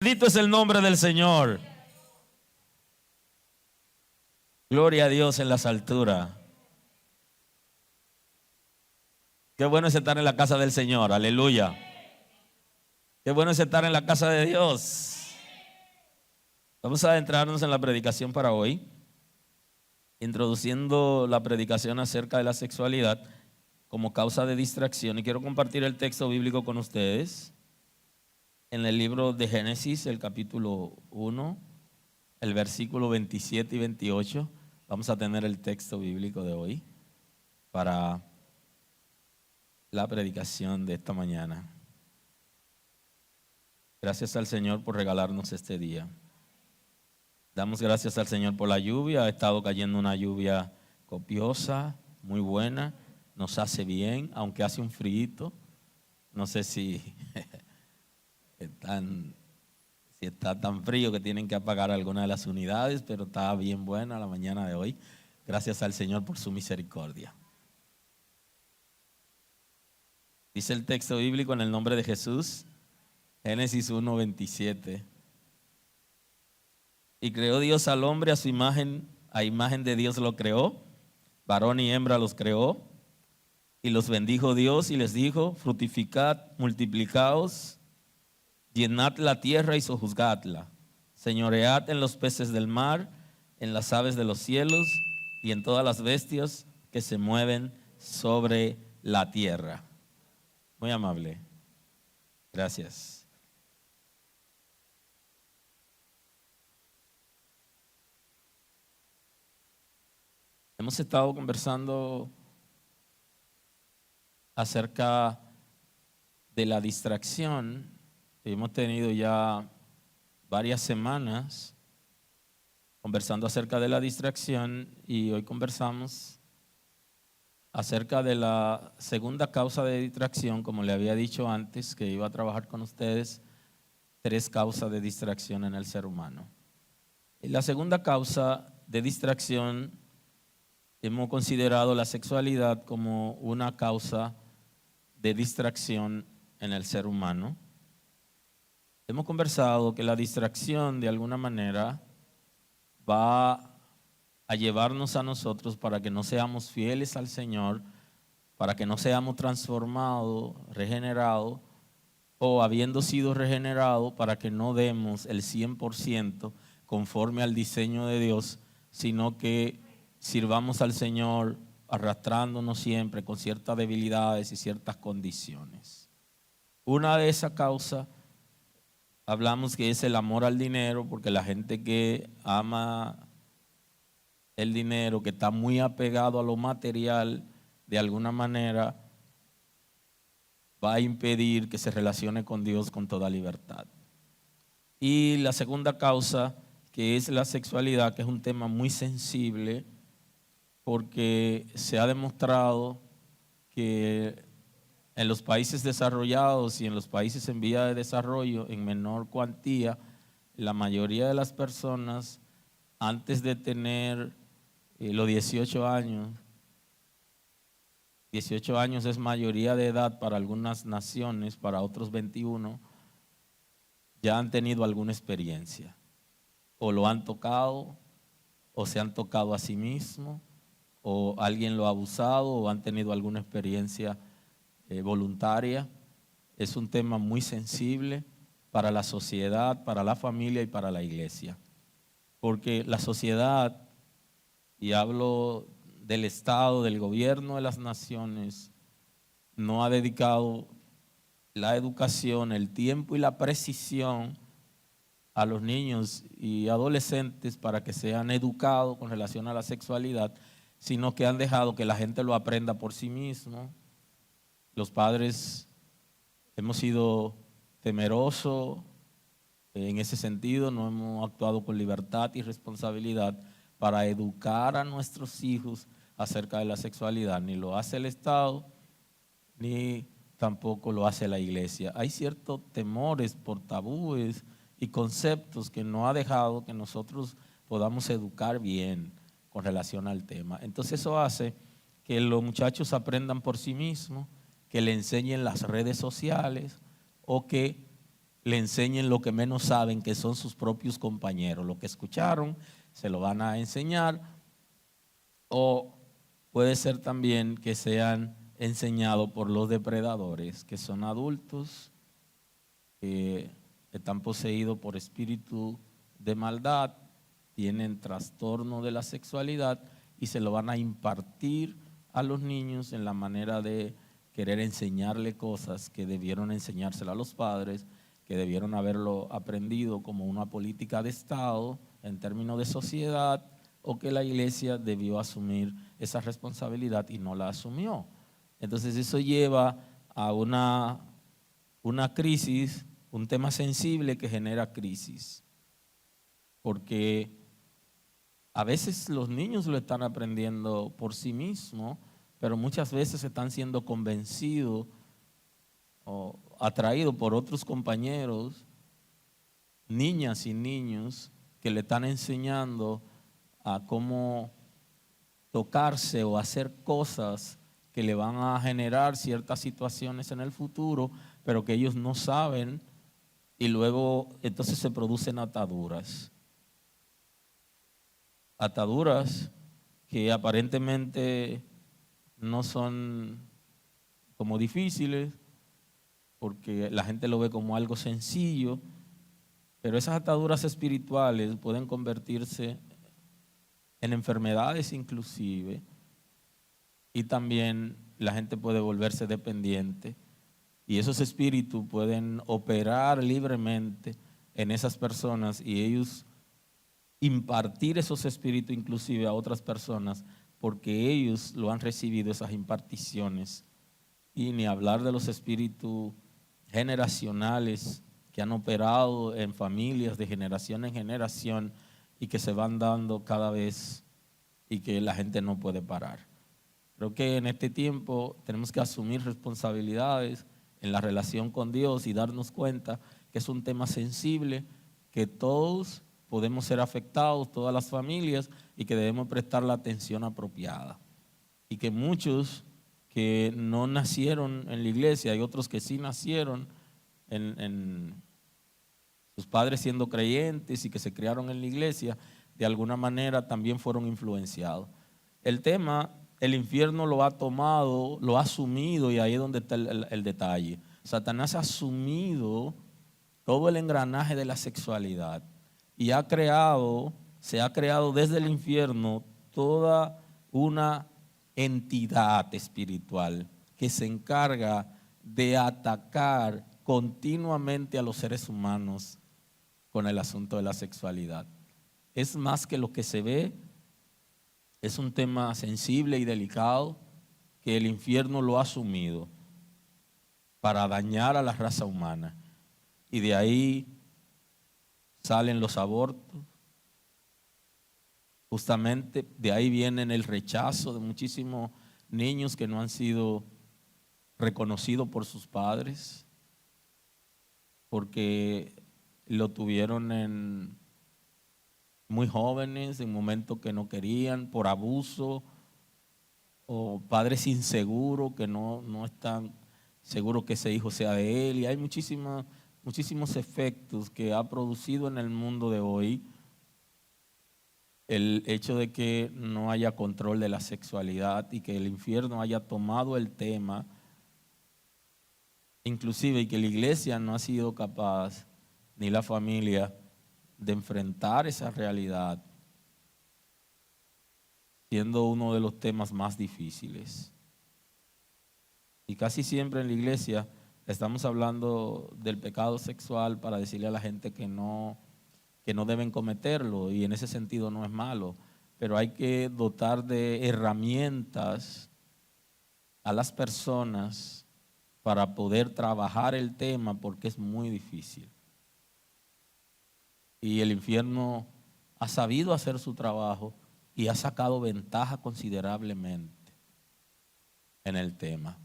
Bendito es el nombre del Señor. Gloria a Dios en las alturas. Qué bueno es estar en la casa del Señor, aleluya. Qué bueno es estar en la casa de Dios. Vamos a adentrarnos en la predicación para hoy, introduciendo la predicación acerca de la sexualidad como causa de distracción. Y quiero compartir el texto bíblico con ustedes en el libro de Génesis, el capítulo 1, el versículo 27 y 28. Vamos a tener el texto bíblico de hoy para la predicación de esta mañana. Gracias al Señor por regalarnos este día. Damos gracias al Señor por la lluvia. Ha estado cayendo una lluvia copiosa, muy buena. Nos hace bien, aunque hace un frío. No sé si está tan frío que tienen que apagar alguna de las unidades, pero está bien buena la mañana de hoy. Gracias al Señor por su misericordia. Dice el texto bíblico en el nombre de Jesús, Génesis 1:27. Y creó Dios al hombre a su imagen, a imagen de Dios lo creó, varón y hembra los creó, y los bendijo Dios y les dijo: fructificad, multiplicaos, llenad la tierra y sojuzgadla, señoread en los peces del mar, en las aves de los cielos y en todas las bestias que se mueven sobre la tierra. Muy amable. Gracias. Hemos estado conversando acerca de la distracción. Hemos tenido ya varias semanas conversando acerca de la distracción y hoy conversamos acerca de la segunda causa de distracción. Como le había dicho antes que iba a trabajar con ustedes 3 causas de distracción en el ser humano. Y la segunda causa de distracción hemos considerado la sexualidad como una causa de distracción en el ser humano. Hemos conversado que la distracción de alguna manera va a llevarnos a nosotros para que no seamos fieles al Señor, para que no seamos transformados, regenerados, o habiendo sido regenerados, para que no demos el 100% conforme al diseño de Dios, sino que sirvamos al Señor arrastrándonos siempre con ciertas debilidades y ciertas condiciones. Una de esas causas hablamos que es el amor al dinero, porque la gente que ama el dinero, que está muy apegado a lo material, de alguna manera va a impedir que se relacione con Dios con toda libertad. Y la segunda causa, que es la sexualidad, que es un tema muy sensible, porque se ha demostrado que en los países desarrollados y en los países en vía de desarrollo, en menor cuantía, la mayoría de las personas, antes de tener los 18 años, 18 años es mayoría de edad para algunas naciones, para otros 21, ya han tenido alguna experiencia. O lo han tocado, o se han tocado a sí mismos, o alguien lo ha abusado, o han tenido alguna experiencia voluntaria. Es un tema muy sensible para la sociedad, para la familia y para la iglesia. Porque la sociedad, y hablo del Estado, del gobierno de las naciones, no ha dedicado la educación, el tiempo y la precisión a los niños y adolescentes para que sean educados con relación a la sexualidad, sino que han dejado que la gente lo aprenda por sí mismo. Los padres hemos sido temerosos en ese sentido, no hemos actuado con libertad y responsabilidad para educar a nuestros hijos acerca de la sexualidad. Ni lo hace el Estado, ni tampoco lo hace la iglesia. Hay ciertos temores por tabúes y conceptos que no ha dejado que nosotros podamos educar bien con relación al tema. Entonces eso hace que los muchachos aprendan por sí mismos, que le enseñen las redes sociales o que le enseñen lo que menos saben, que son sus propios compañeros. Lo que escucharon se lo van a enseñar, o puede ser también que sean enseñados por los depredadores, que son adultos que están poseídos por espíritu de maldad, tienen trastorno de la sexualidad y se lo van a impartir a los niños en la manera de querer enseñarle cosas que debieron enseñárselo a los padres, que debieron haberlo aprendido como una política de Estado en términos de sociedad, o que la iglesia debió asumir esa responsabilidad y no la asumió. Entonces eso lleva a una crisis, un tema sensible que genera crisis, porque a veces los niños lo están aprendiendo por sí mismos, pero muchas veces están siendo convencidos o atraídos por otros compañeros, niñas y niños, que le están enseñando a cómo tocarse o hacer cosas que le van a generar ciertas situaciones en el futuro, pero que ellos no saben, y luego entonces se producen ataduras. Ataduras que aparentemente no son como difíciles, porque la gente lo ve como algo sencillo, pero esas ataduras espirituales pueden convertirse en enfermedades inclusive, y también la gente puede volverse dependiente, y esos espíritus pueden operar libremente en esas personas y ellos impartir esos espíritus inclusive a otras personas, porque ellos lo han recibido, esas imparticiones. Y ni hablar de los espíritus generacionales que han operado en familias de generación en generación y que se van dando cada vez y que la gente no puede parar. Creo que en este tiempo tenemos que asumir responsabilidades en la relación con Dios y darnos cuenta que es un tema sensible, que todos podemos ser afectados, todas las familias, y que debemos prestar la atención apropiada. Y que muchos que no nacieron en la iglesia, hay otros que sí nacieron en sus padres siendo creyentes y que se criaron en la iglesia, de alguna manera también fueron influenciados. El tema, el infierno lo ha tomado, lo ha asumido, y ahí es donde está el detalle. Satanás ha asumido todo el engranaje de la sexualidad y se ha creado desde el infierno toda una entidad espiritual que se encarga de atacar continuamente a los seres humanos con el asunto de la sexualidad. Es más que lo que se ve, es un tema sensible y delicado que el infierno lo ha asumido para dañar a la raza humana. Y de ahí salen los abortos, justamente de ahí viene el rechazo de muchísimos niños que no han sido reconocido por sus padres, porque lo tuvieron muy jóvenes, en momentos que no querían, por abuso, o padres inseguros que no están seguros que ese hijo sea de él. Y hay muchísimos efectos que ha producido en el mundo de hoy el hecho de que no haya control de la sexualidad y que el infierno haya tomado el tema, inclusive, y que la iglesia no ha sido capaz, ni la familia, de enfrentar esa realidad, siendo uno de los temas más difíciles. Y casi siempre en la iglesia estamos hablando del pecado sexual para decirle a la gente que no deben cometerlo, y en ese sentido no es malo, pero hay que dotar de herramientas a las personas para poder trabajar el tema, porque es muy difícil. Y el infierno ha sabido hacer su trabajo y ha sacado ventaja considerablemente en el tema.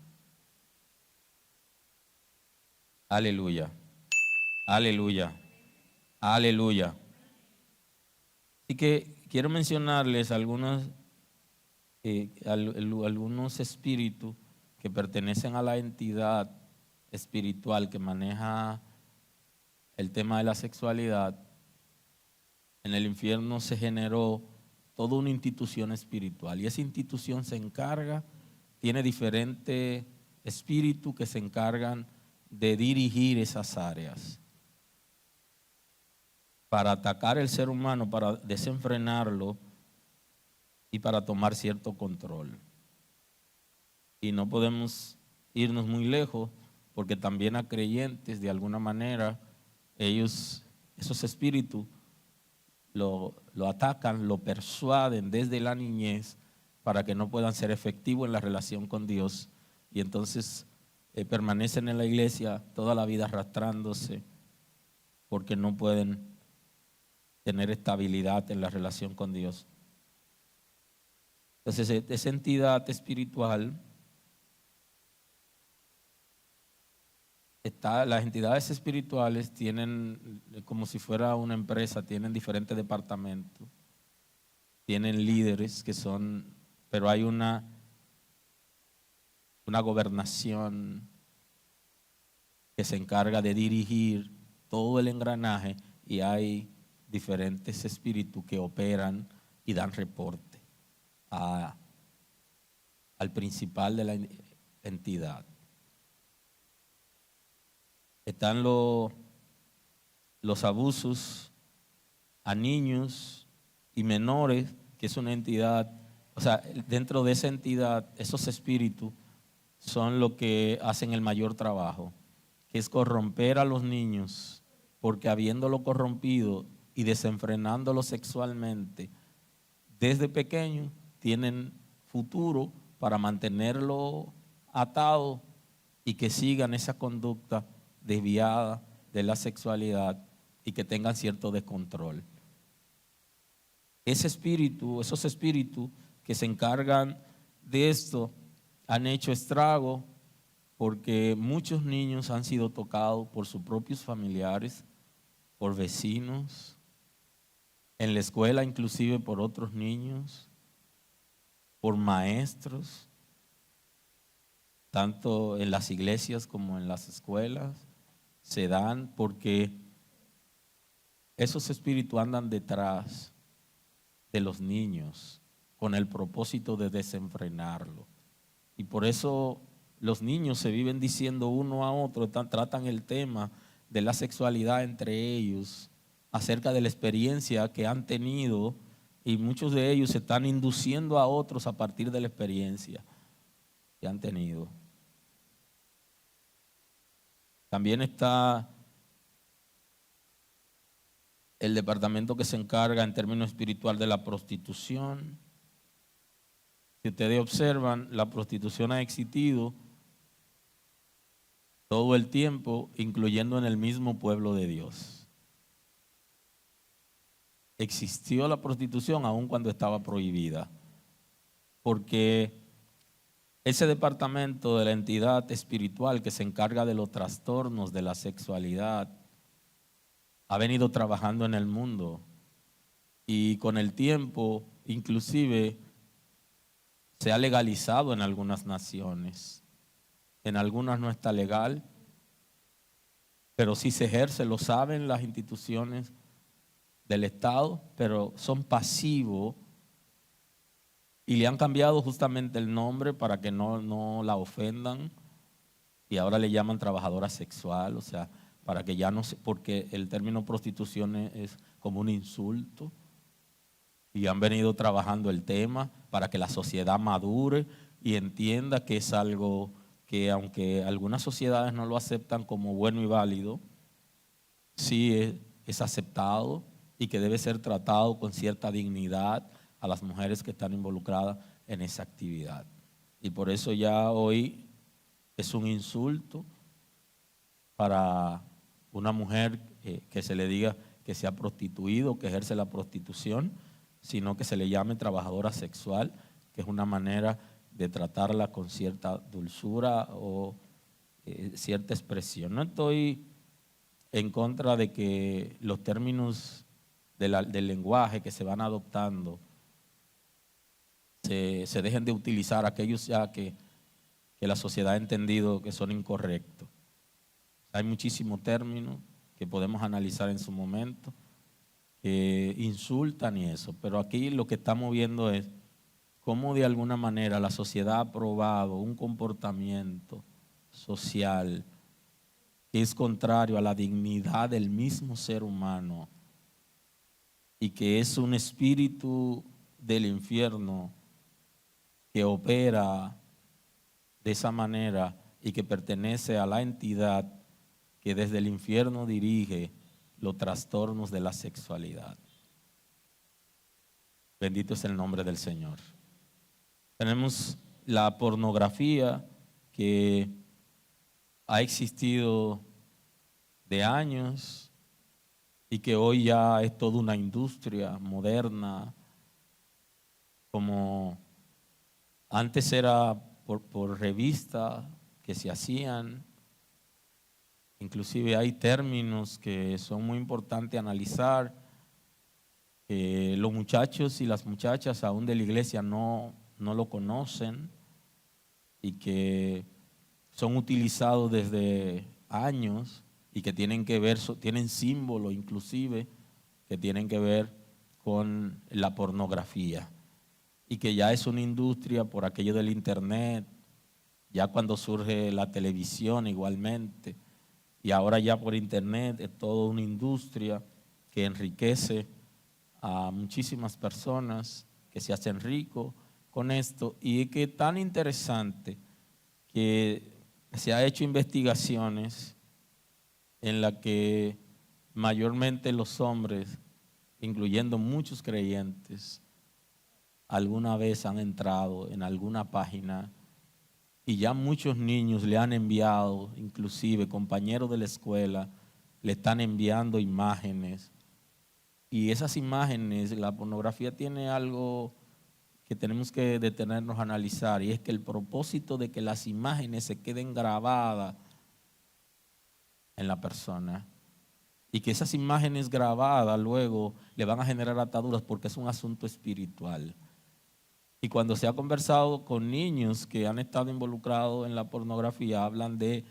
Aleluya, aleluya, aleluya. Así que quiero mencionarles algunos espíritus que pertenecen a la entidad espiritual que maneja el tema de la sexualidad. En el infierno se generó toda una institución espiritual, y esa institución se encarga, tiene diferentes espíritus que se encargan de dirigir esas áreas para atacar el ser humano, para desenfrenarlo y para tomar cierto control. Y no podemos irnos muy lejos, porque también a creyentes, de alguna manera, esos espíritus lo atacan, lo persuaden desde la niñez para que no puedan ser efectivos en la relación con Dios, y entonces permanecen en la iglesia toda la vida arrastrándose porque no pueden tener estabilidad en la relación con Dios. Entonces, esa entidad espiritual las entidades espirituales tienen, como si fuera una empresa, tienen diferentes departamentos, tienen líderes pero hay una gobernación que se encarga de dirigir todo el engranaje, y hay diferentes espíritus que operan y dan reporte al principal de la entidad. Están los abusos a niños y menores, que es una entidad, o sea, dentro de esa entidad, esos espíritus son los que hacen el mayor trabajo, que es corromper a los niños, porque habiéndolo corrompido y desenfrenándolo sexualmente desde pequeños, tienen futuro para mantenerlo atado y que sigan esa conducta desviada de la sexualidad y que tengan cierto descontrol. Esos espíritus que se encargan de esto han hecho estrago, porque muchos niños han sido tocados por sus propios familiares, por vecinos, en la escuela inclusive por otros niños, por maestros, tanto en las iglesias como en las escuelas. Se dan porque esos espíritus andan detrás de los niños con el propósito de desenfrenarlo. Y por eso los niños se viven diciendo uno a otro, tratan el tema de la sexualidad entre ellos, acerca de la experiencia que han tenido, y muchos de ellos se están induciendo a otros a partir de la experiencia que han tenido. También está el departamento que se encarga en términos espiritual de la prostitución. Si ustedes observan, la prostitución ha existido todo el tiempo, incluyendo en el mismo pueblo de Dios. Existió la prostitución aun cuando estaba prohibida, porque ese departamento de la entidad espiritual que se encarga de los trastornos de la sexualidad ha venido trabajando en el mundo y con el tiempo inclusive se ha legalizado en algunas naciones. En algunas no está legal, pero sí se ejerce, lo saben las instituciones del Estado, pero son pasivos y le han cambiado justamente el nombre para que no la ofendan y ahora le llaman trabajadora sexual, o sea, para que ya no se, porque el término prostitución es como un insulto y han venido trabajando el tema para que la sociedad madure y entienda que es algo que aunque algunas sociedades no lo aceptan como bueno y válido, sí es aceptado y que debe ser tratado con cierta dignidad a las mujeres que están involucradas en esa actividad. Y por eso ya hoy es un insulto para una mujer que se le diga que se ha prostituido, que ejerce la prostitución, sino que se le llame trabajadora sexual, que es una manera de tratarla con cierta dulzura o cierta expresión. No estoy en contra de que los términos del lenguaje que se van adoptando se dejen de utilizar aquellos ya que la sociedad ha entendido que son incorrectos. Hay muchísimos términos que podemos analizar en su momento que insultan y eso, pero aquí lo que estamos viendo es cómo de alguna manera la sociedad ha aprobado un comportamiento social que es contrario a la dignidad del mismo ser humano y que es un espíritu del infierno que opera de esa manera y que pertenece a la entidad que desde el infierno dirige los trastornos de la sexualidad. Bendito es el nombre del Señor. Tenemos la pornografía que ha existido de años y que hoy ya es toda una industria moderna, como antes era por revista que se hacían. Inclusive hay términos que son muy importantes analizar, que los muchachos y las muchachas aún de la iglesia no lo conocen y que son utilizados desde años y que tienen que ver, tienen símbolos inclusive que tienen que ver con la pornografía y que ya es una industria por aquello del internet, ya cuando surge la televisión igualmente, y ahora ya por internet es toda una industria que enriquece a muchísimas personas que se hacen ricos con esto. Y es que es tan interesante que se ha hecho investigaciones en las que mayormente los hombres, incluyendo muchos creyentes, alguna vez han entrado en alguna página y ya muchos niños le han enviado, inclusive compañeros de la escuela, le están enviando imágenes. Y esas imágenes, la pornografía tiene algo que tenemos que detenernos a analizar, y es que el propósito de que las imágenes se queden grabadas en la persona y que esas imágenes grabadas luego le van a generar ataduras porque es un asunto espiritual. Y cuando se ha conversado con niños que han estado involucrados en la pornografía, hablan de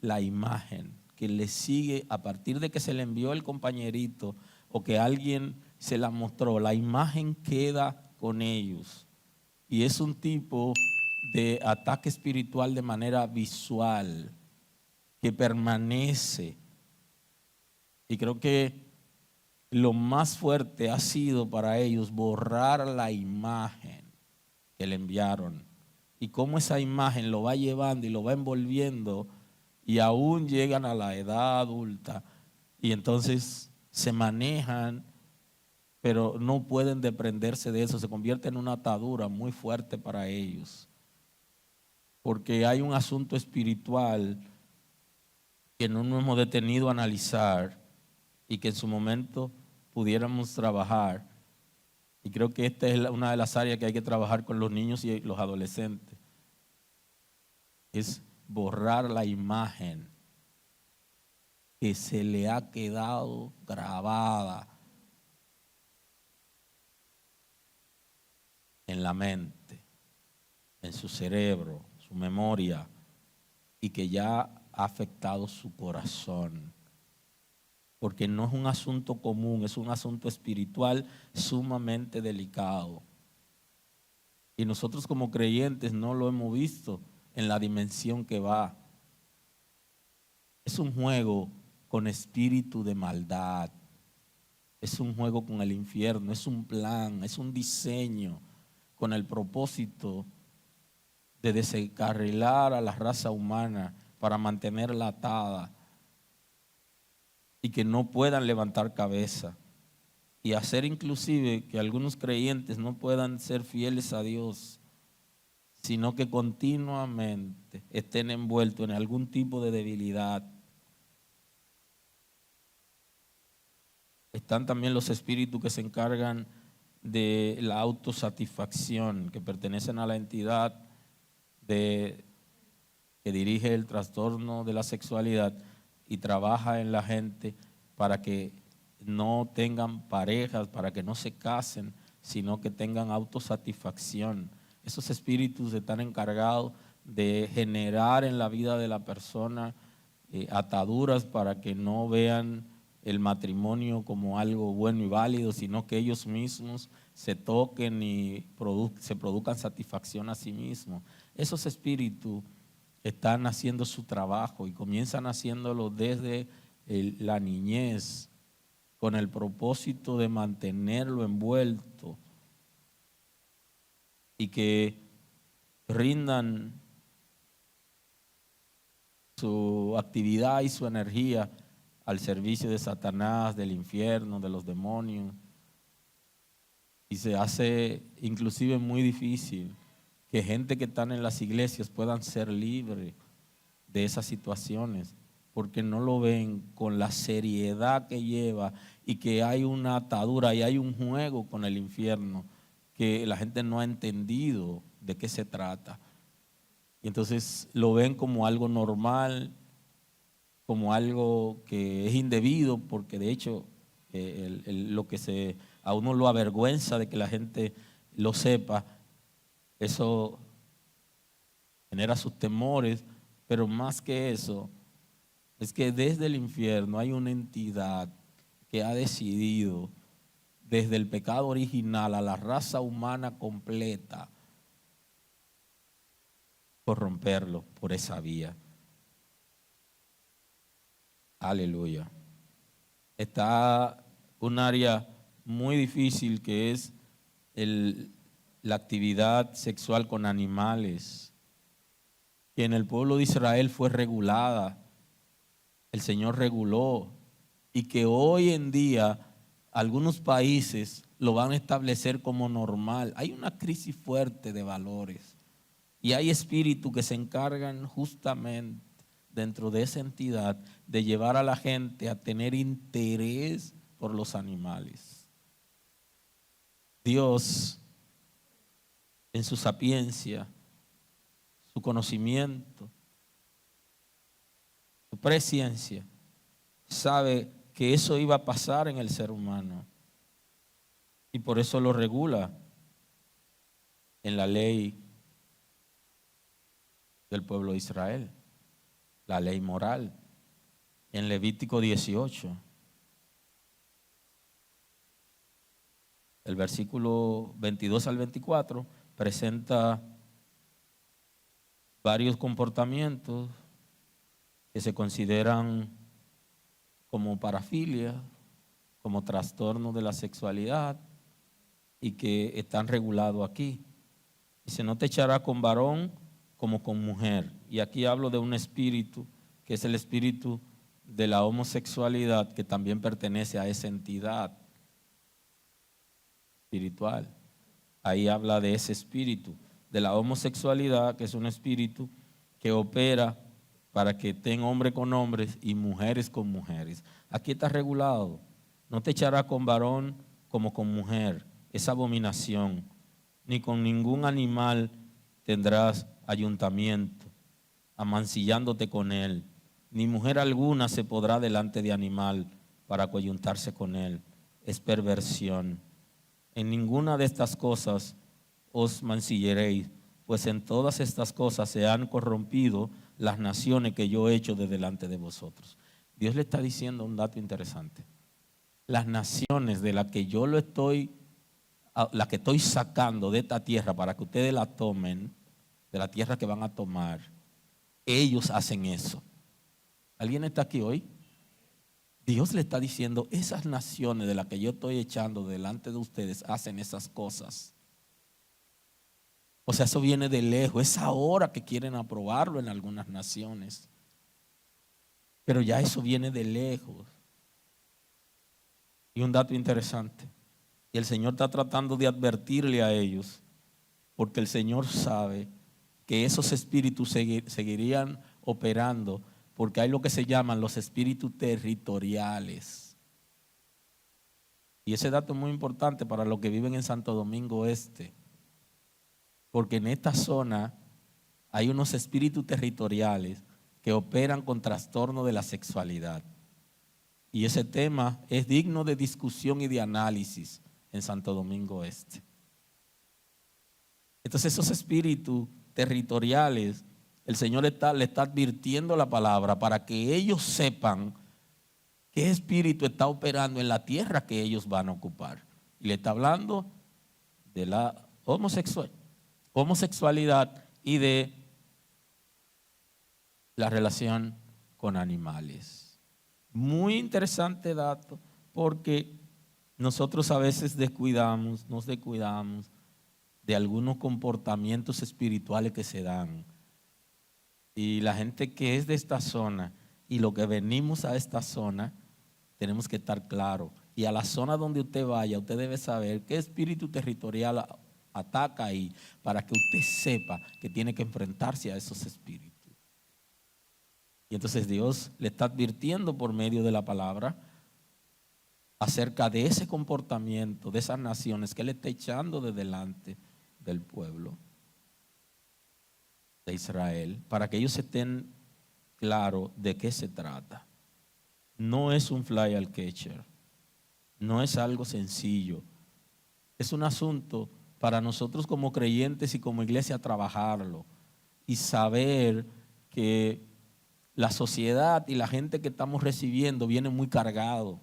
la imagen que les sigue a partir de que se le envió el compañerito o que alguien se la mostró. La imagen queda con ellos y es un tipo de ataque espiritual de manera visual que permanece. Y creo que lo más fuerte ha sido para ellos borrar la imagen que le enviaron y cómo esa imagen lo va llevando y lo va envolviendo y aún llegan a la edad adulta y entonces se manejan, pero no pueden desprenderse de eso, se convierte en una atadura muy fuerte para ellos, porque hay un asunto espiritual que no nos hemos detenido a analizar y que en su momento pudiéramos trabajar. Y creo que esta es una de las áreas que hay que trabajar con los niños y los adolescentes. es borrar la imagen que se le ha quedado grabada en la mente, en su cerebro, su memoria, y que ya ha afectado su corazón. Porque no es un asunto común, es un asunto espiritual sumamente delicado. Y nosotros como creyentes no lo hemos visto en la dimensión que va. Es un juego con espíritu de maldad. Es un juego con el infierno, es un plan, es un diseño con el propósito de desencarrilar a la raza humana para mantenerla atada y que no puedan levantar cabeza, y hacer inclusive que algunos creyentes no puedan ser fieles a Dios, sino que continuamente estén envueltos en algún tipo de debilidad. Están también los espíritus que se encargan de la autosatisfacción, que pertenecen a la entidad que dirige el trastorno de la sexualidad y trabaja en la gente para que no tengan parejas, para que no se casen, sino que tengan autosatisfacción. Esos espíritus están encargados de generar en la vida de la persona ataduras para que no vean el matrimonio como algo bueno y válido, sino que ellos mismos se toquen y se produzcan satisfacción a sí mismos. Esos espíritus están haciendo su trabajo y comienzan haciéndolo desde la niñez, con el propósito de mantenerlo envuelto y que rindan su actividad y su energía al servicio de Satanás, del infierno, de los demonios. Y se hace inclusive muy difícil que gente que están en las iglesias puedan ser libres de esas situaciones, porque no lo ven con la seriedad que lleva y que hay una atadura y hay un juego con el infierno que la gente no ha entendido de qué se trata. Y entonces lo ven como algo normal, como algo que es indebido, porque de hecho lo que a uno lo avergüenza de que la gente lo sepa, eso genera sus temores, pero más que eso, es que desde el infierno hay una entidad que ha decidido, desde el pecado original a la raza humana completa, corromperlo por esa vía. Aleluya. Está un área muy difícil que es la actividad sexual con animales, que en el pueblo de Israel fue regulada, el Señor reguló, y que hoy en día algunos países lo van a establecer como normal. Hay una crisis fuerte de valores y hay espíritus que se encargan justamente dentro de esa entidad de llevar a la gente a tener interés por los animales. Dios, en su sapiencia, su conocimiento, su presciencia, sabe que eso iba a pasar en el ser humano y por eso lo regula en la ley del pueblo de Israel, la ley moral, en Levítico 18. El versículo 22 al 24 presenta varios comportamientos que se consideran como parafilia, como trastorno de la sexualidad y que están regulados aquí. Dice, no te echará con varón como con mujer. Y aquí hablo de un espíritu que es el espíritu de la homosexualidad, que también pertenece a esa entidad espiritual. Ahí habla de ese espíritu, de la homosexualidad, que es un espíritu que opera para que estén hombres con hombres y mujeres con mujeres. Aquí está regulado. No te echará con varón como con mujer. Es abominación. Ni con ningún animal tendrás ayuntamiento. amancillándote con él. Ni mujer alguna se podrá delante de animal para coyuntarse con él. Es perversión. En ninguna de estas cosas os mancillaréis, pues en todas estas cosas se han corrompido las naciones que yo he hecho de delante de vosotros. Dios le está diciendo un dato interesante. Las naciones de las que yo las que estoy sacando de esta tierra para que ustedes la tomen, de la tierra que van a tomar, ellos hacen eso. ¿Alguien está aquí hoy? Dios le está diciendo, esas naciones de las que yo estoy echando delante de ustedes hacen esas cosas. O sea, eso viene de lejos. Es ahora que quieren aprobarlo en algunas naciones. Pero ya eso viene de lejos. Y un dato interesante. Y el Señor está tratando de advertirle a ellos, porque el Señor sabe que esos espíritus seguirían operando, porque hay lo que se llaman los espíritus territoriales. Y ese dato es muy importante para los que viven en Santo Domingo Este, porque en esta zona hay unos espíritus territoriales que operan con trastorno de la sexualidad. Y ese tema es digno de discusión y de análisis en Santo Domingo Este. Entonces esos espíritus territoriales, el Señor le está advirtiendo la palabra para que ellos sepan qué espíritu está operando en la tierra que ellos van a ocupar. Y le está hablando de la homosexualidad y de la relación con animales. Muy interesante dato, porque nosotros a veces nos descuidamos de algunos comportamientos espirituales que se dan. Y la gente que es de esta zona y lo que venimos a esta zona, tenemos que estar claros. Y a la zona donde usted vaya, usted debe saber qué espíritu territorial ataca ahí, para que usted sepa que tiene que enfrentarse a esos espíritus. Y entonces Dios le está advirtiendo por medio de la palabra acerca de ese comportamiento de esas naciones que Él está echando de delante del pueblo de Israel, para que ellos estén claros de qué se trata. No es un fly al catcher, no es algo sencillo, es un asunto para nosotros como creyentes y como iglesia trabajarlo y saber que la sociedad y la gente que estamos recibiendo viene muy cargado,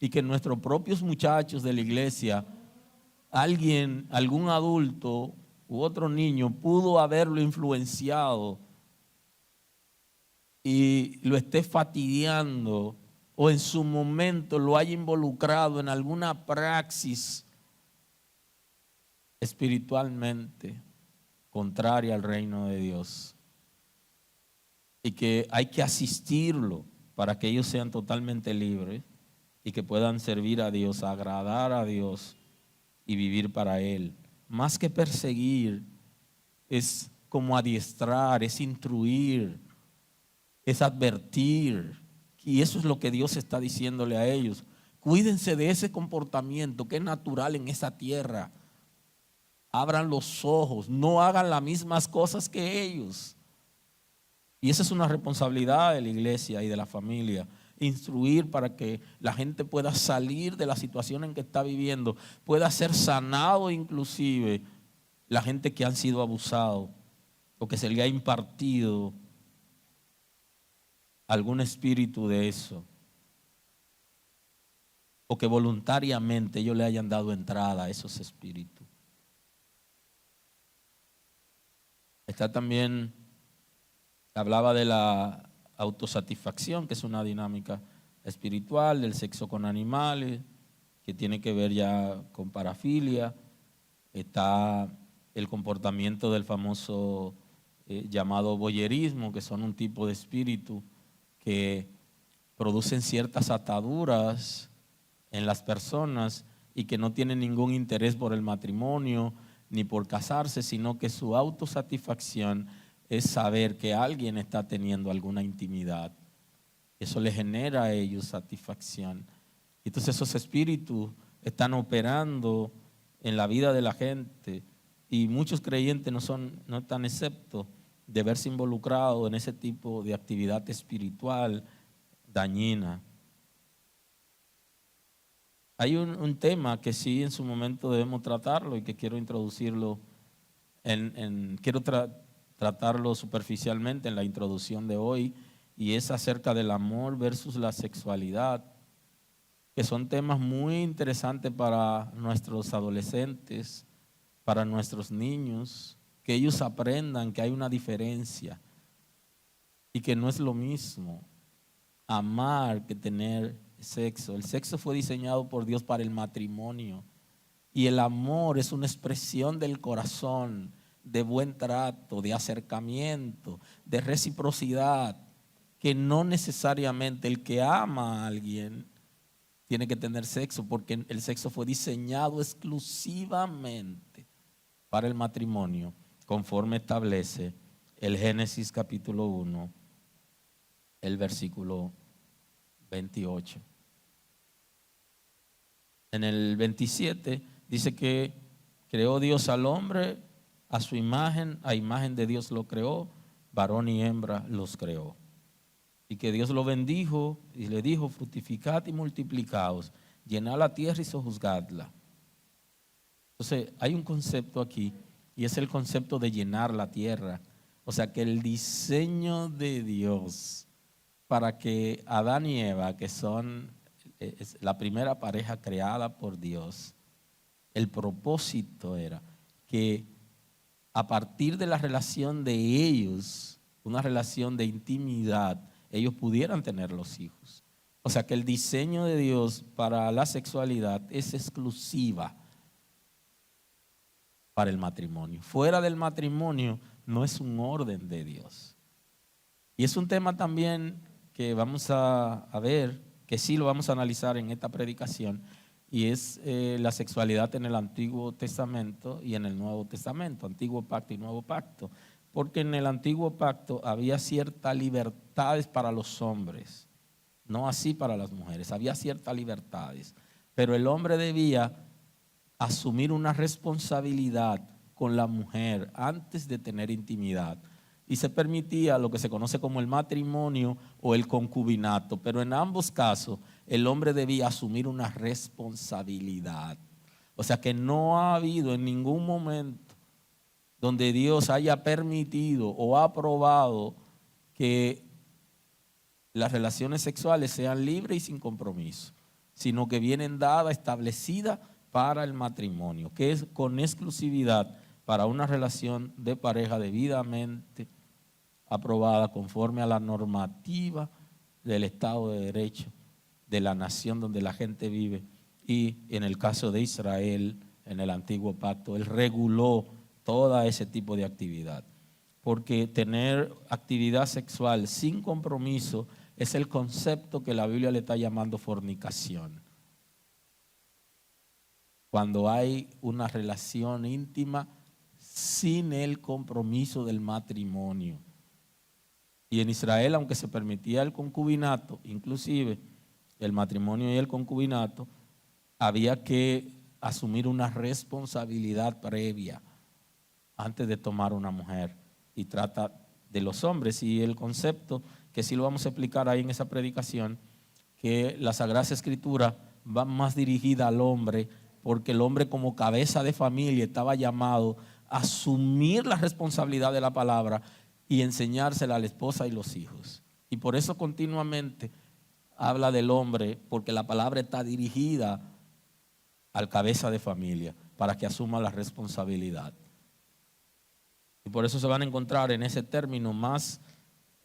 y que nuestros propios muchachos de la iglesia, algún adulto u otro niño pudo haberlo influenciado y lo esté fastidiando, o en su momento lo haya involucrado en alguna praxis espiritualmente contraria al reino de Dios, y que hay que asistirlo para que ellos sean totalmente libres y que puedan servir a Dios, agradar a Dios y vivir para Él. Más que perseguir, es como adiestrar, es instruir, es advertir. Y eso es lo que Dios está diciéndole a ellos. Cuídense de ese comportamiento que es natural en esa tierra. Abran los ojos, no hagan las mismas cosas que ellos. Y esa es una responsabilidad de la iglesia y de la familia. Instruir para que la gente pueda salir de la situación en que está viviendo, pueda ser sanado inclusive la gente que han sido abusados o que se le ha impartido algún espíritu de eso, o que voluntariamente ellos le hayan dado entrada a esos espíritus. Está también, hablaba de la autosatisfacción, que es una dinámica espiritual, del sexo con animales, que tiene que ver ya con parafilia. Está el comportamiento del famoso llamado voyerismo, que son un tipo de espíritu que producen ciertas ataduras en las personas y que no tienen ningún interés por el matrimonio ni por casarse, sino que su autosatisfacción es saber que alguien está teniendo alguna intimidad. Eso le genera a ellos satisfacción. Entonces esos espíritus están operando en la vida de la gente, y muchos creyentes no están exceptos de verse involucrado en ese tipo de actividad espiritual dañina. Hay un tema que sí en su momento debemos tratarlo y que quiero introducirlo, tratarlo superficialmente en la introducción de hoy, y es acerca del amor versus la sexualidad, que son temas muy interesantes para nuestros adolescentes, para nuestros niños, que ellos aprendan que hay una diferencia y que no es lo mismo amar que tener sexo. El sexo fue diseñado por Dios para el matrimonio y el amor es una expresión del corazón, de buen trato, de acercamiento, de reciprocidad, que no necesariamente el que ama a alguien tiene que tener sexo, porque el sexo fue diseñado exclusivamente para el matrimonio, conforme establece el Génesis capítulo 1, el versículo 28. En el 27 dice que creó Dios al hombre a su imagen, a imagen de Dios lo creó, varón y hembra los creó. Y que Dios lo bendijo y le dijo: fructificad y multiplicaos, llenad la tierra y sojuzgadla. Entonces hay un concepto aquí, y es el concepto de llenar la tierra. O sea que el diseño de Dios para que Adán y Eva, que son la primera pareja creada por Dios, el propósito era que a partir de la relación de ellos, una relación de intimidad, ellos pudieran tener los hijos. O sea que el diseño de Dios para la sexualidad es exclusiva para el matrimonio. Fuera del matrimonio no es un orden de Dios. Y es un tema también que vamos a ver, que sí lo vamos a analizar en esta predicación, y es la sexualidad en el Antiguo Testamento y en el Nuevo Testamento, Antiguo Pacto y Nuevo Pacto. Porque en el Antiguo Pacto había ciertas libertades para los hombres, no así para las mujeres, había ciertas libertades, pero el hombre debía asumir una responsabilidad con la mujer antes de tener intimidad. Y se permitía lo que se conoce como el matrimonio o el concubinato, pero en ambos casos el hombre debía asumir una responsabilidad. O sea que no ha habido en ningún momento donde Dios haya permitido o aprobado que las relaciones sexuales sean libres y sin compromiso, sino que vienen dadas, establecidas para el matrimonio, que es con exclusividad para una relación de pareja debidamente aprobada conforme a la normativa del Estado de Derecho de la nación donde la gente vive. Y en el caso de Israel, en el Antiguo Pacto, él reguló todo ese tipo de actividad, porque tener actividad sexual sin compromiso es el concepto que la Biblia le está llamando fornicación. Cuando hay una relación íntima sin el compromiso del matrimonio. Y en Israel, aunque se permitía el concubinato, inclusive el matrimonio y el concubinato, había que asumir una responsabilidad previa antes de tomar una mujer, y trata de los hombres. Y el concepto, que sí lo vamos a explicar ahí en esa predicación, que la Sagrada Escritura va más dirigida al hombre, porque el hombre como cabeza de familia estaba llamado a asumir la responsabilidad de la palabra y enseñársela a la esposa y los hijos. Y por eso continuamente habla del hombre, porque la palabra está dirigida al cabeza de familia para que asuma la responsabilidad. Y por eso se van a encontrar en ese término más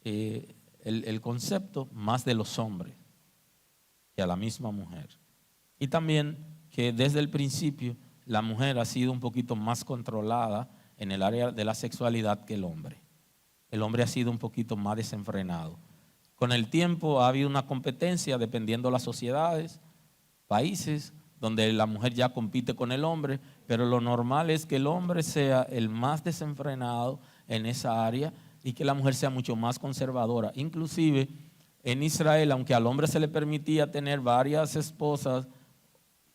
el concepto más de los hombres que a la misma mujer. Y también que desde el principio la mujer ha sido un poquito más controlada en el área de la sexualidad que el hombre. El hombre ha sido un poquito más desenfrenado. Con el tiempo ha habido una competencia dependiendo de las sociedades, países, donde la mujer ya compite con el hombre, pero lo normal es que el hombre sea el más desenfrenado en esa área y que la mujer sea mucho más conservadora. Inclusive en Israel, aunque al hombre se le permitía tener varias esposas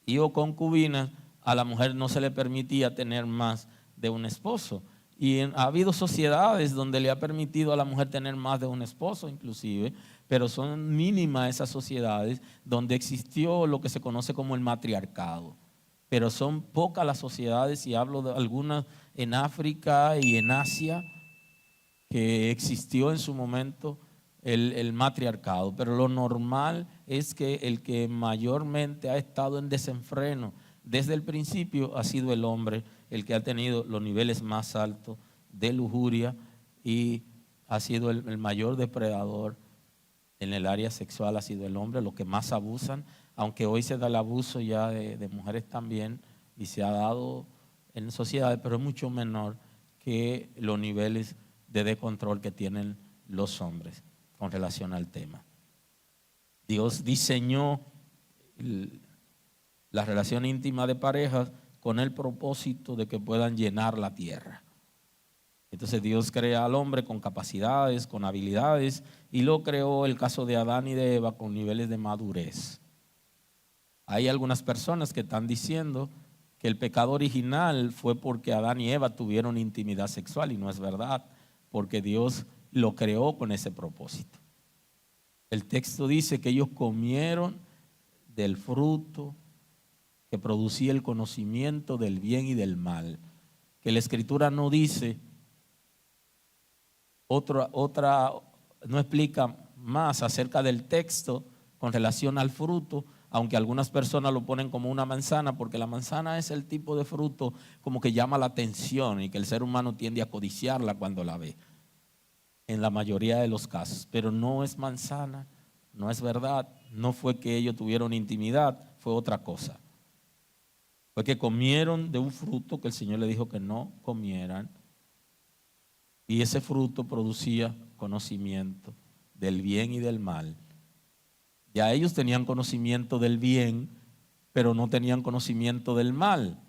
y o concubinas, a la mujer no se le permitía tener más de un esposo. Y ha habido sociedades donde le ha permitido a la mujer tener más de un esposo inclusive, pero son mínimas esas sociedades donde existió lo que se conoce como el matriarcado. Pero son pocas las sociedades, y hablo de algunas en África y en Asia, que existió en su momento el matriarcado. Pero lo normal es que el que mayormente ha estado en desenfreno desde el principio ha sido el hombre, el que ha tenido los niveles más altos de lujuria y ha sido el mayor depredador en el área sexual, ha sido el hombre, los que más abusan, aunque hoy se da el abuso ya de mujeres también y se ha dado en sociedades, pero es mucho menor que los niveles de descontrol que tienen los hombres con relación al tema. Dios diseñó la relación íntima de parejas con el propósito de que puedan llenar la tierra. Entonces Dios crea al hombre con capacidades, con habilidades, y lo creó, el caso de Adán y de Eva, con niveles de madurez. Hay algunas personas que están diciendo que el pecado original fue porque Adán y Eva tuvieron intimidad sexual, y no es verdad, porque Dios lo creó con ese propósito. El texto dice que ellos comieron del fruto que producía el conocimiento del bien y del mal, que la Escritura no dice no explica más acerca del texto con relación al fruto, aunque algunas personas lo ponen como una manzana, porque la manzana es el tipo de fruto como que llama la atención y que el ser humano tiende a codiciarla cuando la ve, en la mayoría de los casos. Pero no es manzana, no es verdad, no fue que ellos tuvieron intimidad, fue otra cosa. Fue que comieron de un fruto que el Señor le dijo que no comieran, y ese fruto producía conocimiento del bien y del mal. Ya ellos tenían conocimiento del bien, pero no tenían conocimiento del mal.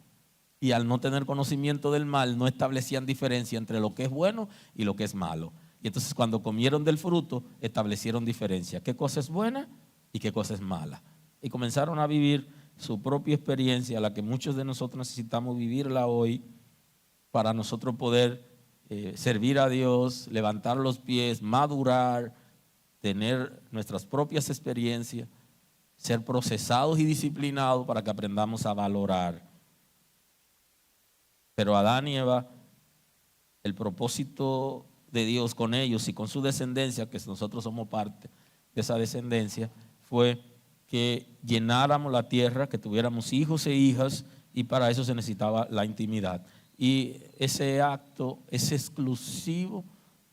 Y al no tener conocimiento del mal, no establecían diferencia entre lo que es bueno y lo que es malo. Y entonces cuando comieron del fruto, establecieron diferencia. ¿Qué cosa es buena y qué cosa es mala? Y comenzaron a vivir su propia experiencia, la que muchos de nosotros necesitamos vivirla hoy para nosotros poder servir a Dios, levantar los pies, madurar, tener nuestras propias experiencias, ser procesados y disciplinados para que aprendamos a valorar. Pero Adán y Eva, el propósito de Dios con ellos y con su descendencia, que nosotros somos parte de esa descendencia, fue que llenáramos la tierra, que tuviéramos hijos e hijas, y para eso se necesitaba la intimidad. Y ese acto es exclusivo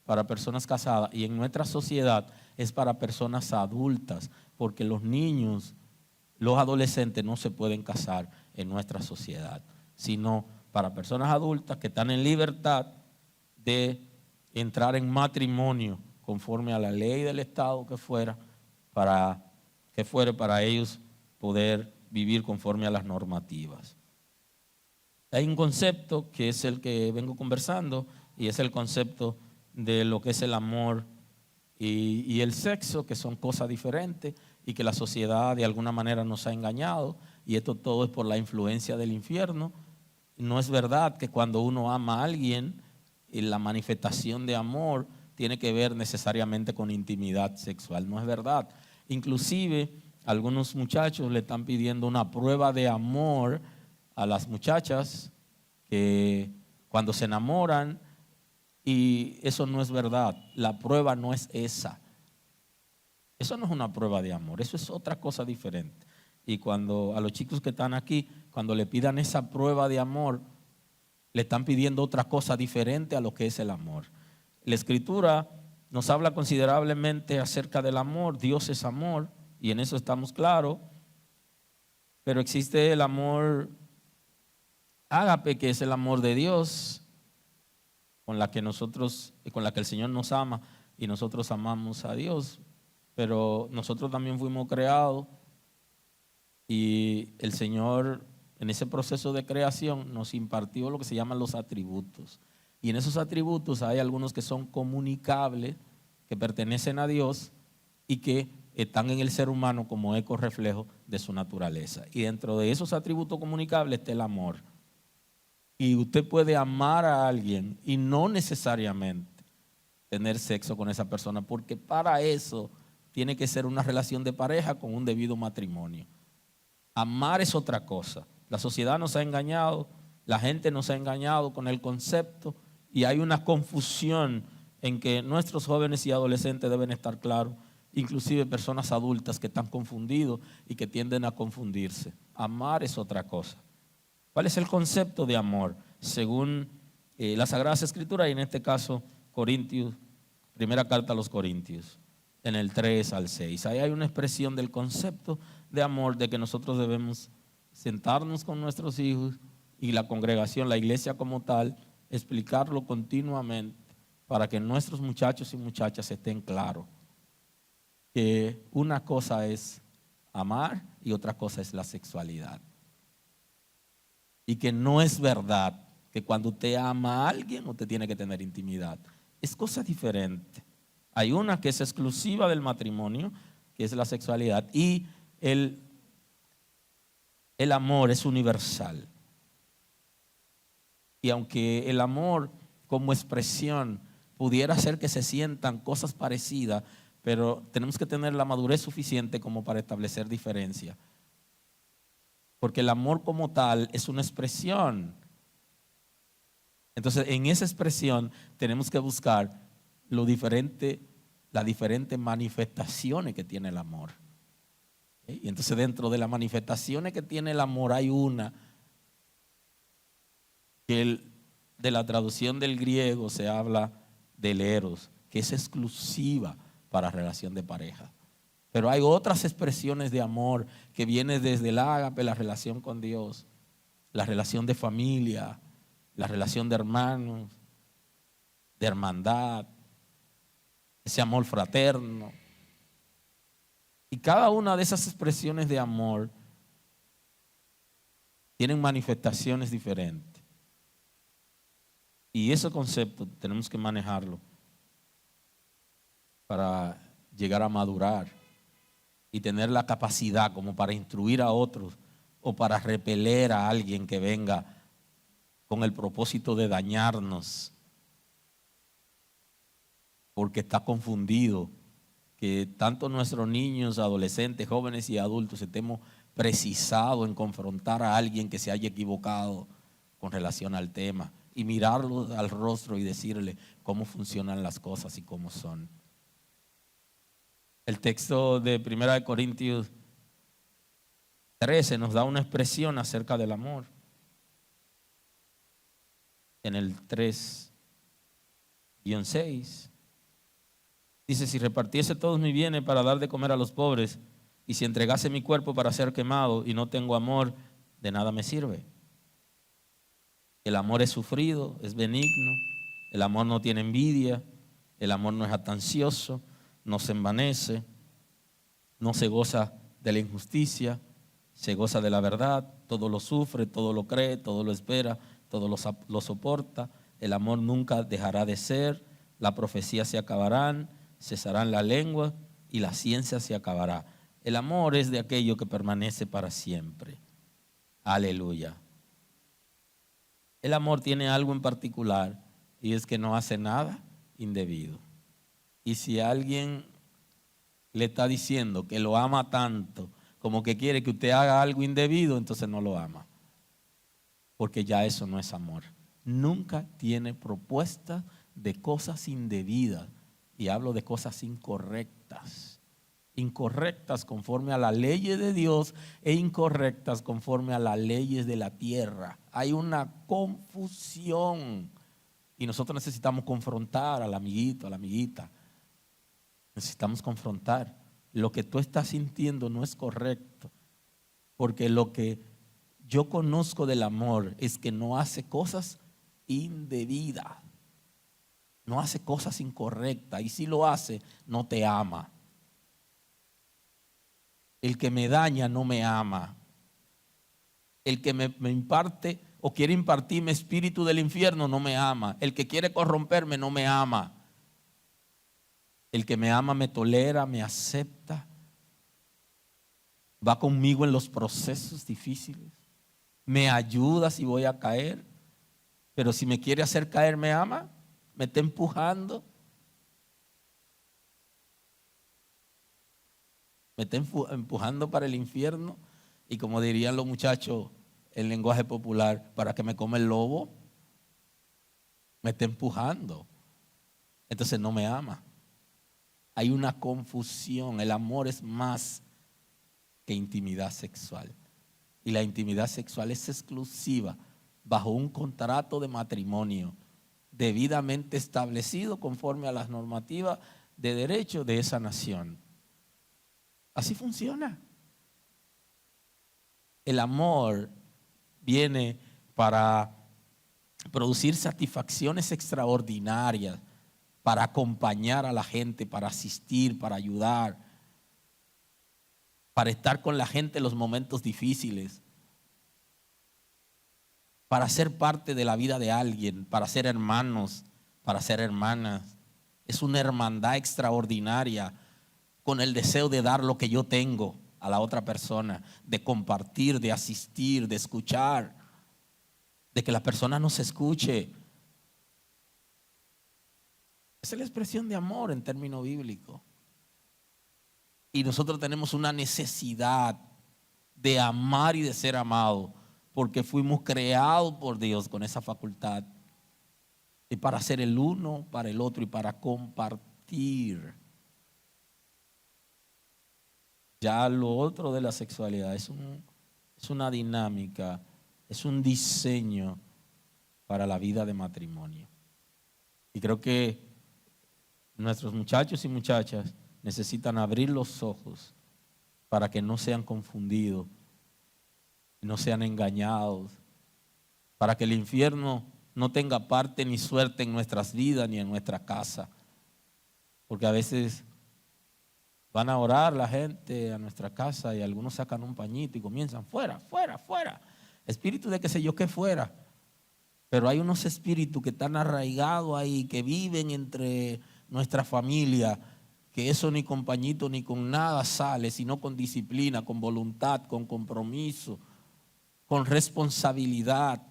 para personas casadas, y en nuestra sociedad es para personas adultas, porque los niños, los adolescentes no se pueden casar en nuestra sociedad, sino para personas adultas que están en libertad de entrar en matrimonio conforme a la ley del Estado que fuera para ellos poder vivir conforme a las normativas. Hay un concepto que es el que vengo conversando, y es el concepto de lo que es el amor y el sexo, que son cosas diferentes y que la sociedad de alguna manera nos ha engañado, y esto todo es por la influencia del infierno. No es verdad que cuando uno ama a alguien, la manifestación de amor tiene que ver necesariamente con intimidad sexual, no es verdad. Inclusive algunos muchachos le están pidiendo una prueba de amor a las muchachas que cuando se enamoran, y eso no es verdad. La prueba no es esa. Eso no es una prueba de amor, eso es otra cosa diferente. Y cuando a los chicos que están aquí, cuando le pidan esa prueba de amor, le están pidiendo otra cosa diferente a lo que es el amor. La Escritura nos habla considerablemente acerca del amor. Dios es amor, y en eso estamos claros, pero existe el amor ágape, que es el amor de Dios, con la que el Señor nos ama y nosotros amamos a Dios. Pero nosotros también fuimos creados, y el Señor en ese proceso de creación nos impartió lo que se llaman los atributos. Y en esos atributos hay algunos que son comunicables, que pertenecen a Dios y que están en el ser humano como eco reflejo de su naturaleza. Y dentro de esos atributos comunicables está el amor. Y usted puede amar a alguien y no necesariamente tener sexo con esa persona, porque para eso tiene que ser una relación de pareja con un debido matrimonio. Amar es otra cosa. La sociedad nos ha engañado, la gente nos ha engañado con el concepto y hay una confusión en que nuestros jóvenes y adolescentes deben estar claros, inclusive personas adultas que están confundidos y que tienden a confundirse. Amar es otra cosa. ¿Cuál es el concepto de amor? Según las Sagradas Escrituras y en este caso Corintios, primera carta a los Corintios, en el 3 al 6. Ahí hay una expresión del concepto de amor, de que nosotros debemos sentarnos con nuestros hijos y la congregación, la iglesia como tal, explicarlo continuamente para que nuestros muchachos y muchachas estén claros que una cosa es amar y otra cosa es la sexualidad. Y que no es verdad que cuando usted ama a alguien usted tiene que tener intimidad. Es cosa diferente. Hay una que es exclusiva del matrimonio, que es la sexualidad, y el amor es universal. Y aunque el amor como expresión pudiera hacer que se sientan cosas parecidas, pero tenemos que tener la madurez suficiente como para establecer diferencia. Porque el amor como tal es una expresión. Entonces, en esa expresión tenemos que buscar las diferentes manifestaciones que tiene el amor. Y entonces dentro de las manifestaciones que tiene el amor hay una que de la traducción del griego se habla del eros, que es exclusiva para relación de pareja. Pero hay otras expresiones de amor que vienen desde el ágape, la relación con Dios, la relación de familia, la relación de hermanos, de hermandad, ese amor fraterno. Y cada una de esas expresiones de amor tienen manifestaciones diferentes. Y ese concepto tenemos que manejarlo para llegar a madurar y tener la capacidad como para instruir a otros o para repeler a alguien que venga con el propósito de dañarnos porque está confundido, que tanto nuestros niños, adolescentes, jóvenes y adultos estemos precisados en confrontar a alguien que se haya equivocado con relación al tema y mirarlo al rostro y decirle cómo funcionan las cosas y cómo son. El texto de 1 Corintios 13 nos da una expresión acerca del amor. En el 3-6 dice: si repartiese todos mis bienes para dar de comer a los pobres, y si entregase mi cuerpo para ser quemado y no tengo amor, de nada me sirve. El amor es sufrido, es benigno, el amor no tiene envidia, el amor no es jactancioso, no se envanece, no se goza de la injusticia, se goza de la verdad, todo lo sufre, todo lo cree, todo lo espera, todo lo soporta. El amor nunca dejará de ser, las profecías se acabarán, cesarán la lengua y la ciencia se acabará. El amor es de aquello que permanece para siempre. Aleluya. El amor tiene algo en particular y es que no hace nada indebido. Y si alguien le está diciendo que lo ama tanto como que quiere que usted haga algo indebido, entonces no lo ama. Porque ya eso no es amor. Nunca tiene propuesta de cosas indebidas. Y hablo de cosas incorrectas. Incorrectas conforme a las leyes de Dios e incorrectas conforme a las leyes de la tierra. Hay una confusión. Y nosotros necesitamos confrontar al amiguito, a la amiguita. Necesitamos confrontar. Lo que tú estás sintiendo no es correcto. Porque lo que yo conozco del amor es que no hace cosas indebidas. No hace cosas incorrectas. Y si lo hace, no te ama. El que me daña no me ama. El que me imparte o quiere impartirme espíritu del infierno no me ama. El que quiere corromperme no me ama. El que me ama me tolera, me acepta. Va conmigo en los procesos difíciles. Me ayuda si voy a caer. Pero si me quiere hacer caer, me ama, me está empujando. Me está empujando para el infierno. Y como dirían los muchachos en lenguaje popular, para que me come el lobo. Me está empujando. Entonces no me ama. Hay una confusión. El amor es más que intimidad sexual. Y la intimidad sexual es exclusiva bajo un contrato de matrimonio debidamente establecido conforme a las normativas de derecho de esa nación. Así funciona. El amor viene para producir satisfacciones extraordinarias, para acompañar a la gente, para asistir, para ayudar, para estar con la gente en los momentos difíciles, para ser parte de la vida de alguien, para ser hermanos, para ser hermanas. Es una hermandad extraordinaria con el deseo de dar lo que yo tengo a la otra persona, de compartir, de asistir, de escuchar, de que la persona nos escuche. Esa es la expresión de amor en término bíblico. Y nosotros tenemos una necesidad de amar y de ser amados, porque fuimos creados por Dios con esa facultad. Y para ser el uno para el otro y para compartir. Ya lo otro de la sexualidad es una dinámica, es un diseño para la vida de matrimonio. Y creo que nuestros muchachos y muchachas necesitan abrir los ojos para que no sean confundidos, no sean engañados, para que el infierno no tenga parte ni suerte en nuestras vidas ni en nuestra casa. Porque a veces van a orar la gente a nuestra casa y algunos sacan un pañito y comienzan fuera, fuera, fuera. Espíritu de qué sé yo qué fuera. Pero hay unos espíritus que están arraigados ahí, que viven entre nuestra familia, que eso ni con pañito ni con nada sale, sino con disciplina, con voluntad, con compromiso, con responsabilidad,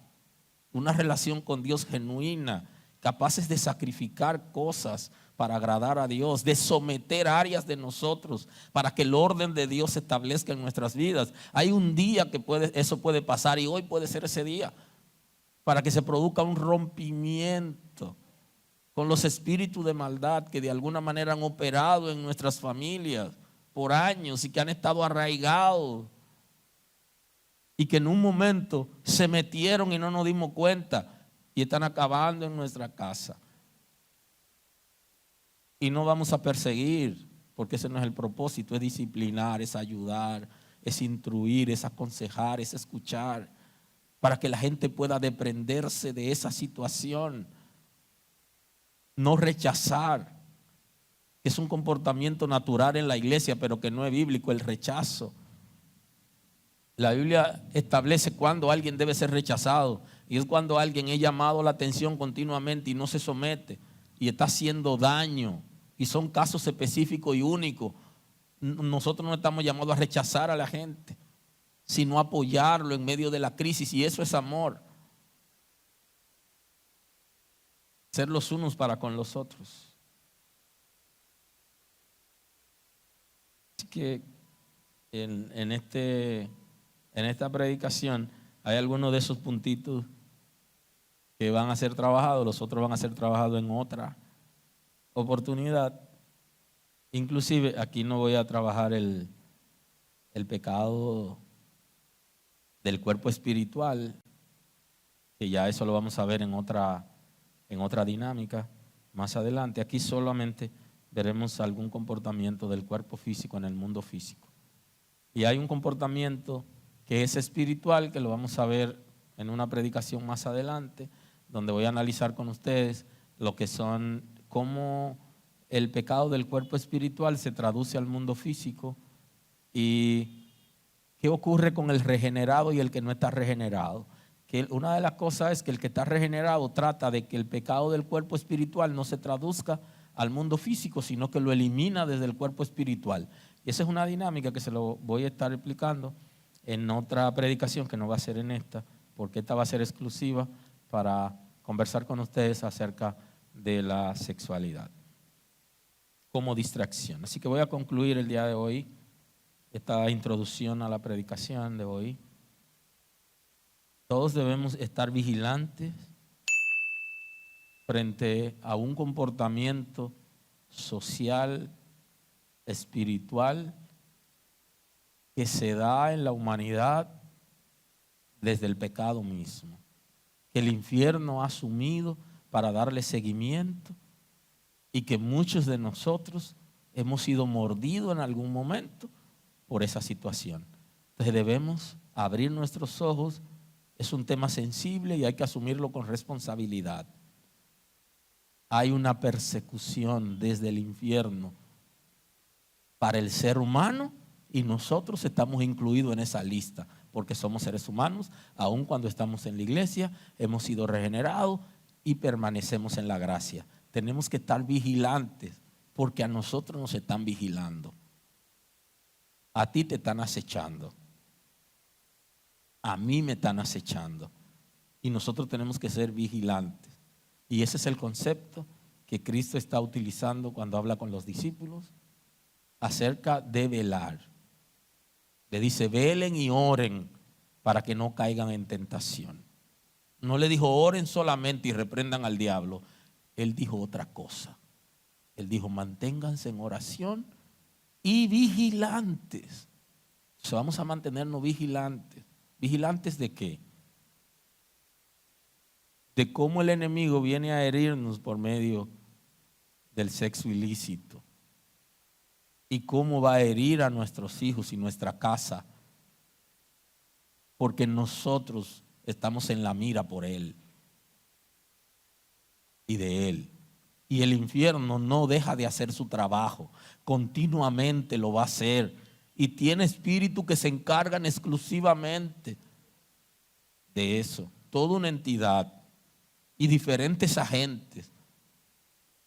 una relación con Dios genuina, capaces de sacrificar cosas para agradar a Dios, de someter áreas de nosotros para que el orden de Dios se establezca en nuestras vidas. Hay un día que eso puede pasar y hoy puede ser ese día para que se produzca un rompimiento con los espíritus de maldad que de alguna manera han operado en nuestras familias por años y que han estado arraigados y que en un momento se metieron y no nos dimos cuenta y están acabando en nuestra casa. Y no vamos a perseguir, porque ese no es el propósito, es disciplinar, es ayudar, es instruir, es aconsejar, es escuchar, para que la gente pueda desprenderse de esa situación. No rechazar, que es un comportamiento natural en la iglesia, pero que no es bíblico, el rechazo. La Biblia establece cuando alguien debe ser rechazado, y es cuando alguien es llamado la atención continuamente y no se somete y está haciendo daño, y son casos específicos y únicos. Nosotros no estamos llamados a rechazar a la gente, sino a apoyarlo en medio de la crisis, y eso es amor. Ser los unos para con los otros. Así que en esta predicación hay algunos de esos puntitos que van a ser trabajados, los otros van a ser trabajados en otra oportunidad. Inclusive aquí no voy a trabajar el pecado del cuerpo espiritual, que ya eso lo vamos a ver en otra dinámica más adelante. Aquí solamente veremos algún comportamiento del cuerpo físico en el mundo físico. Y hay un comportamiento que es espiritual, que lo vamos a ver en una predicación más adelante, donde voy a analizar con ustedes lo que son, cómo el pecado del cuerpo espiritual se traduce al mundo físico y qué ocurre con el regenerado y el que no está regenerado. Que una de las cosas es que el que está regenerado trata de que el pecado del cuerpo espiritual no se traduzca al mundo físico, sino que lo elimina desde el cuerpo espiritual. Y esa es una dinámica que se lo voy a estar explicando en otra predicación, que no va a ser en esta, porque esta va a ser exclusiva para conversar con ustedes acerca de la sexualidad como distracción. Así que voy a concluir el día de hoy esta introducción a la predicación de hoy. Todos debemos estar vigilantes frente a un comportamiento social, espiritual, que se da en la humanidad desde el pecado mismo, que el infierno ha asumido para darle seguimiento y que muchos de nosotros hemos sido mordidos en algún momento por esa situación. Entonces debemos abrir nuestros ojos. Es un tema sensible y hay que asumirlo con responsabilidad. Hay una persecución desde el infierno para el ser humano y nosotros estamos incluidos en esa lista porque somos seres humanos, aun cuando estamos en la iglesia, hemos sido regenerados y permanecemos en la gracia. Tenemos que estar vigilantes porque a nosotros nos están vigilando. A ti te están acechando. A mí me están acechando. Y nosotros tenemos que ser vigilantes. Y ese es el concepto que Cristo está utilizando cuando habla con los discípulos acerca de velar. Le dice, velen y oren para que no caigan en tentación. No le dijo oren solamente y reprendan al diablo. Él dijo otra cosa. Él dijo manténganse en oración y vigilantes. O sea, vamos a mantenernos vigilantes. ¿Vigilantes de qué? De cómo el enemigo viene a herirnos por medio del sexo ilícito. Y cómo va a herir a nuestros hijos y nuestra casa. Porque nosotros estamos en la mira por él y de él. Y el infierno no deja de hacer su trabajo. Continuamente lo va a hacer. Y tiene espíritus que se encargan exclusivamente de eso. Toda una entidad y diferentes agentes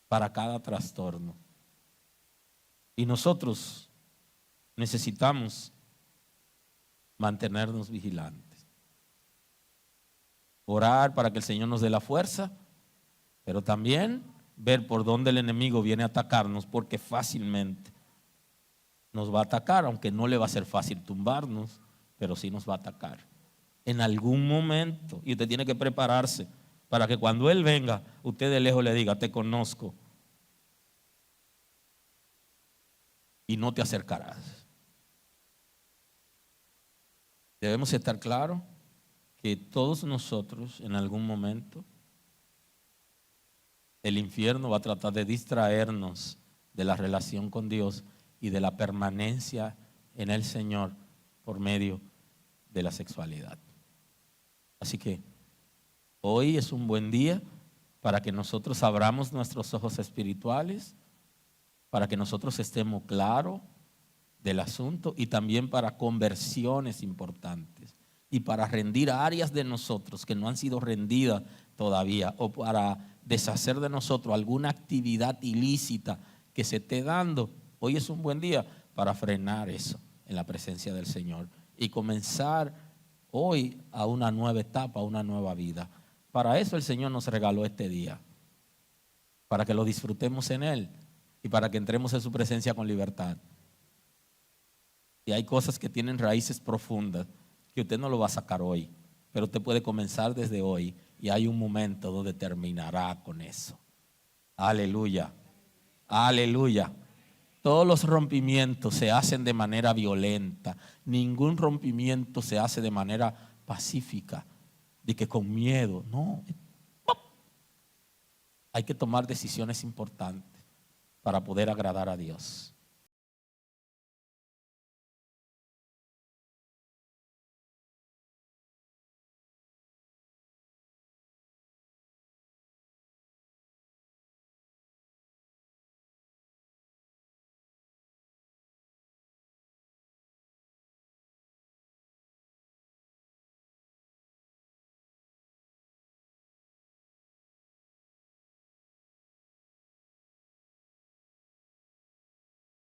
para cada trastorno. Y nosotros necesitamos mantenernos vigilantes. Orar para que el Señor nos dé la fuerza, pero también ver por dónde el enemigo viene a atacarnos, porque fácilmente nos va a atacar, aunque no le va a ser fácil tumbarnos, pero sí nos va a atacar en algún momento. Y usted tiene que prepararse para que cuando Él venga, usted de lejos le diga, te conozco y no te acercarás. Debemos estar claros que todos nosotros en algún momento el infierno va a tratar de distraernos de la relación con Dios y de la permanencia en el Señor por medio de la sexualidad. Así que hoy es un buen día para que nosotros abramos nuestros ojos espirituales, para que nosotros estemos claros del asunto y también para conversiones importantes y para rendir áreas de nosotros que no han sido rendidas todavía o para deshacer de nosotros alguna actividad ilícita que se esté dando. Hoy es un buen día para frenar eso en la presencia del Señor y comenzar hoy a una nueva etapa, a una nueva vida. Para eso el Señor nos regaló este día, para que lo disfrutemos en Él y para que entremos en su presencia con libertad. Y hay cosas que tienen raíces profundas que usted no lo va a sacar hoy, pero usted puede comenzar desde hoy y hay un momento donde terminará con eso. Aleluya, aleluya. Todos los rompimientos se hacen de manera violenta. Ningún rompimiento se hace de manera pacífica, de que con miedo. No. Hay que tomar decisiones importantes para poder agradar a Dios.